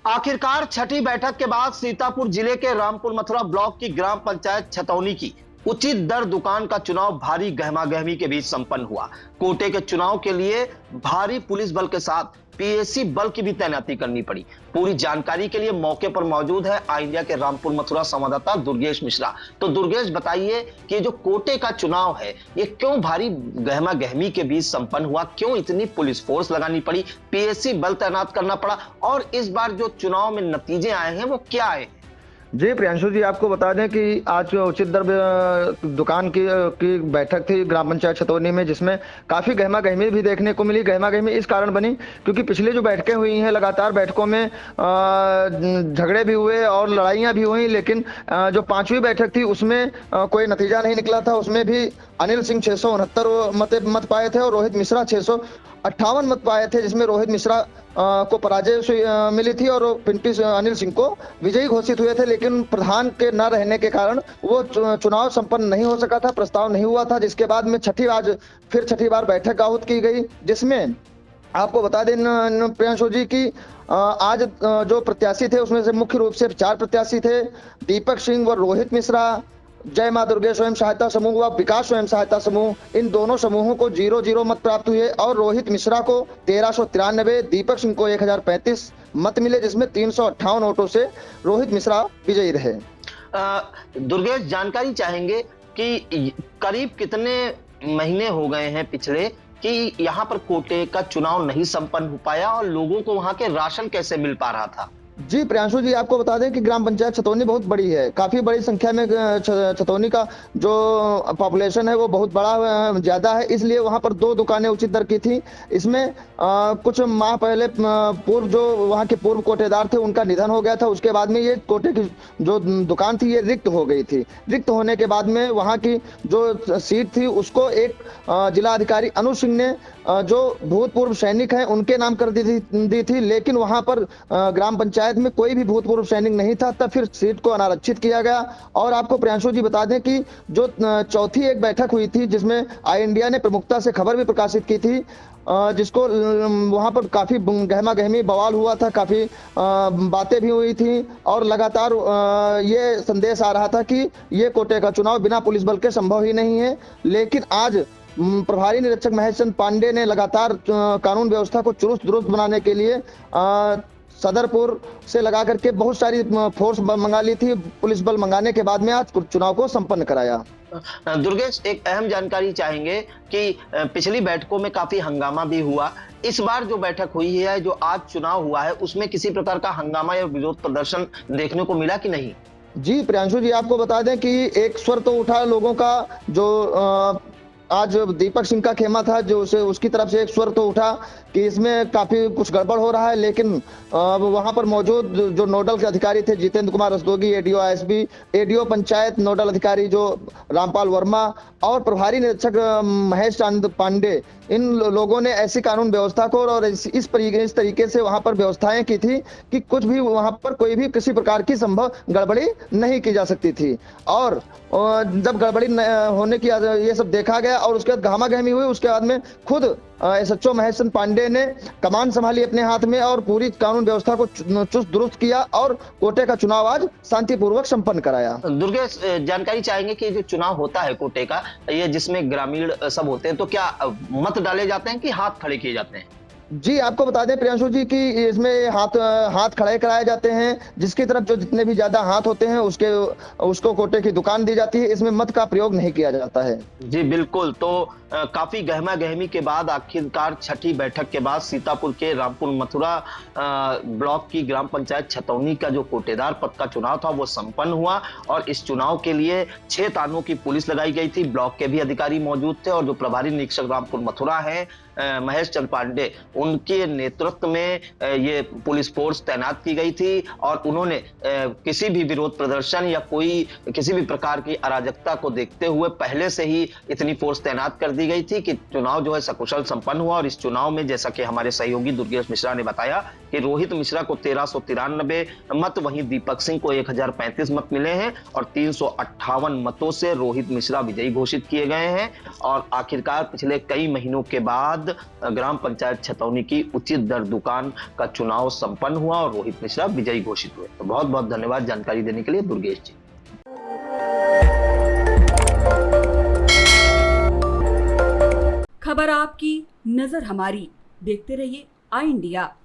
आखिरकार छठी बैठक के बाद सीतापुर जिले के रामपुर मथुरा ब्लॉक की ग्राम पंचायत छतौनी की उचित दर दुकान का चुनाव भारी गहमागहमी के बीच संपन्न हुआ। कोटे के चुनाव के लिए भारी पुलिस बल के साथ पीएसी बल की भी तैनाती करनी पड़ी। पूरी जानकारी के लिए मौके पर मौजूद है आई इंडिया के रामपुर मथुरा संवाददाता दुर्गेश मिश्रा। तो दुर्गेश, बताइए कि जो कोटे का चुनाव है ये क्यों भारी गहमा गहमी के बीच संपन्न हुआ, क्यों इतनी पुलिस फोर्स लगानी पड़ी, पीएसी बल तैनात करना पड़ा और इस बार जो चुनाव में नतीजे आए हैं वो क्या आए? जी प्रियांशु जी, आपको बता दें कि आज उचित दर दुकान की बैठक थी ग्राम पंचायत छतौनी में, जिसमें काफी गहमा गहमी भी देखने को मिली। गहमा गहमी इस कारण बनी क्योंकि पिछले जो बैठकें हुई हैं लगातार बैठकों में झगड़े भी हुए और लड़ाइयां भी हुई, लेकिन जो पांचवी बैठक थी उसमें कोई नतीजा नहीं निकला था। उसमें भी अनिल सिंह 669 मत पाए थे और रोहित मिश्रा 658 मत पाए थे, जिसमें रोहित मिश्रा को पराजय मिली थी और पिंटू अनिल सिंह को विजयी घोषित हुए थे। लेकिन प्रधान के न रहने के कारण वो चुनाव संपन्न नहीं हो सका था, प्रस्ताव नहीं हुआ था, जिसके बाद में फिर छठी बार बैठक आहूत की गई, जिसमें आपको बता दें प्रियांशु जी की आज जो प्रत्याशी थे उसमें से मुख्य रूप से 4 प्रत्याशी थे। दीपक सिंह व रोहित मिश्रा, जय मां दुर्गे स्वयं सहायता समूह व विकास स्वयं सहायता समूह, इन दोनों समूहों को 0-0 मत प्राप्त हुए और रोहित मिश्रा को 1393, दीपक सिंह को 1035 मत मिले, जिसमें 358 वोटों से रोहित मिश्रा विजयी रहे। दुर्गेश, जानकारी चाहेंगे कि करीब कितने महीने हो गए हैं पिछले कि यहाँ पर कोटे का चुनाव नहीं संपन्न हो पाया और लोगों को वहां के राशन कैसे मिल पा रहा था? जी प्रियांशु जी, आपको बता दें कि ग्राम पंचायत छतौनी बहुत बड़ी है, काफी बड़ी संख्या में छतौनी का जो पॉपुलेशन है वो बहुत बड़ा ज्यादा है, इसलिए वहां पर 2 दुकानें उचित दर की थी। इसमें कुछ माह पहले पूर्व जो वहां के पूर्व कोटेदार थे उनका निधन हो गया था। उसके बाद में ये कोटे की जो दुकान थी ये रिक्त हो गई थी। रिक्त होने के बाद में वहां की जो सीट थी उसको एक जिला अधिकारी अनुज सिंह ने जो भूतपूर्व सैनिक हैं उनके नाम कर दी थी, लेकिन वहां पर ग्राम पंचायत में कोई भी भूतपूर्व सैनिक नहीं था, तब फिर सीट को अनारक्षित किया गया। और आपको प्रियांशु जी बता दें कि जो चौथी एक बैठक हुई थी जिसमें आई इंडिया ने प्रमुखता से खबर भी प्रकाशित की थी, जिसको वहां पर काफी गहमा गहमी बवाल हुआ था, काफी बातें भी हुई थी और लगातार ये संदेश आ रहा था कि ये कोटे का चुनाव बिना पुलिस बल के संभव ही नहीं है। लेकिन आज प्रभारी निरीक्षक महेश चंद्र पांडे ने लगातार कानून व्यवस्था को चुस्त दुरुस्त बनाने के लिए सदरपुर से लगा करके बहुत सारी फोर्स मंगा ली थी। पुलिस बल मंगाने के बाद में आज चुनाव को संपन्न कराया। दुर्गेश, एक अहम जानकारी चाहेंगे कि पिछली बैठकों में काफी हंगामा भी हुआ, इस बार जो बैठक हुई है, जो आज चुनाव हुआ है, उसमें किसी प्रकार का हंगामा या विरोध प्रदर्शन देखने को मिला कि नहीं? जी प्रियांशु जी, आपको बता दें कि एक स्वर तो उठा लोगों का, जो आज दीपक सिंह का खेमा था जो उसकी तरफ से एक स्वर तो उठा कि इसमें काफी कुछ गड़बड़ हो रहा है, लेकिन वहां पर मौजूद जो नोडल के अधिकारी थे Jitendra Kumar Rastogi, ADO ISB, ADO panchayat nodal अधिकारी जो रामपाल वर्मा और प्रभारी निरीक्षक महेश चंद्र पांडे, इन लोगों ने ऐसी कानून व्यवस्था को और इस तरीके से वहां पर व्यवस्थाएं की थी कि कुछ भी वहां पर कोई भी किसी प्रकार की संभव गड़बड़ी नहीं की जा सकती थी। और जब गड़बड़ी होने की ये सब देखा गया और उसके बाद गहमागहमी हुई, उसके बाद में खुद एसएचओ महेश चंद्र पांडे ने कमान संभाली अपने हाथ में और पूरी कानून व्यवस्था को चुस्त दुरुस्त किया और कोटे का चुनाव आज शांतिपूर्वक संपन्न कराया। दुर्गेश, जानकारी चाहेंगे कि जो चुनाव होता है कोटे का, ये जिसमें ग्रामीण सब होते हैं, तो क्या मत डाले जाते हैं कि हाथ खड़े किए जाते हैं? जी, आपको बता दें प्रियांशु जी कि इसमें हाथ खड़े कराए जाते हैं, जिसकी तरफ जो जितने भी ज्यादा हाथ होते हैं उसको कोटे की दुकान दी जाती है। इसमें मत का प्रयोग नहीं किया जाता है। जी बिल्कुल। तो काफी गहमा गहमी के बाद आखिरकार छठी बैठक के बाद सीतापुर के रामपुर मथुरा ब्लॉक की ग्राम पंचायत छतौनी का जो कोटेदार पद का चुनाव था वो संपन्न हुआ और इस चुनाव के लिए 6 थानों की पुलिस लगाई गई थी। ब्लॉक के भी अधिकारी मौजूद थे और जो प्रभारी निरीक्षक रामपुर मथुरा है महेश चंद्र पांडे, उनके नेतृत्व में ये पुलिस फोर्स तैनात की गई थी और उन्होंने किसी भी विरोध प्रदर्शन या कोई किसी भी प्रकार की अराजकता को देखते हुए पहले से ही इतनी फोर्स तैनात कर दी गई थी कि चुनाव जो है सकुशल संपन्न हुआ। और इस चुनाव में जैसा कि हमारे सहयोगी दुर्गेश मिश्रा ने बताया कि रोहित मिश्रा को 1393 मत, वहीं दीपक सिंह को 1035 मत मिले हैं और 358 मतों से रोहित मिश्रा विजयी घोषित किए गए हैं। और आखिरकार पिछले कई महीनों के बाद ग्राम पंचायत छतौनी की उचित दर दुकान का चुनाव संपन्न हुआ और रोहित मिश्रा विजयी घोषित हुए। तो बहुत बहुत धन्यवाद जानकारी देने के लिए दुर्गेश जी। खबर आपकी, नजर हमारी। देखते रहिए आई इंडिया।